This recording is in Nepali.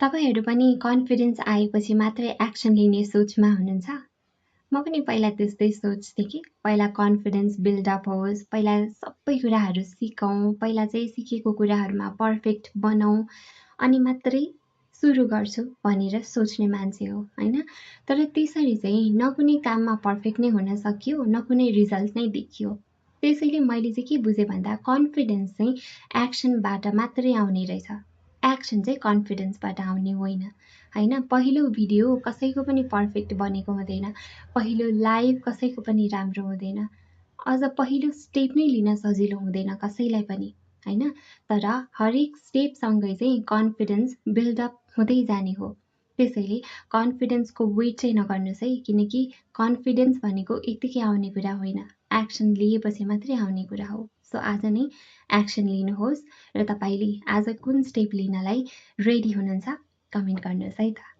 तपाईहरु पनि कन्फिडेन्स आएपछि मात्रै एक्सन लिने सोचमा हुनुहुन्छ? म पनि पहिला त्यस्तै सोच्थेँ कि पहिला कन्फिडेन्स बिल्ड अप होस्, पहिला सबै कुराहरू सिकौँ, पहिला चाहिँ सिकेको कुराहरूमा पर्फेक्ट बनाऊँ अनि मात्रै सुरु गर्छु भनेर सोच्ने मान्छे हो, हैन? तर त्यसरी चाहिँ न कुनै काममा पर्फेक्ट नै हुन सकियो, न कुनै रिजल्ट नै देखियो। त्यसैले मैले चाहिँ के बुझेँ भन्दा कन्फिडेन्स चाहिँ एक्सनबाट मात्रै आउने रहेछ। एक्सन चाहिँ कन्फिडेन्सबाट आउने होइन, हैन? पहिलो भिडियो कसैको पनि पर्फेक्ट बनेको हुँदैन, पहिलो लाइभ कसैको पनि राम्रो हुँदैन, अझ पहिलो स्टेप नै लिन सजिलो हुँदैन कसैलाई पनि, हैन? तर हरेक स्टेपसँगै चाहिँ कन्फिडेन्स बिल्डअप हुँदै जाने हो। त्यसैले कन्फिडेन्सको वेट चाहिँ नगर्नुहोस् है, किनकि कन्फिडेन्स भनेको यत्तिकै आउने कुरा होइन, एक्सन लिएपछि मात्रै आउने कुरा हो। सो आज नै एक्सन लिनुहोस् र तपाईँले आज कुन स्टेप लिनलाई रेडी हुनुहुन्छ कमेन्ट गर्नुहोस् है त।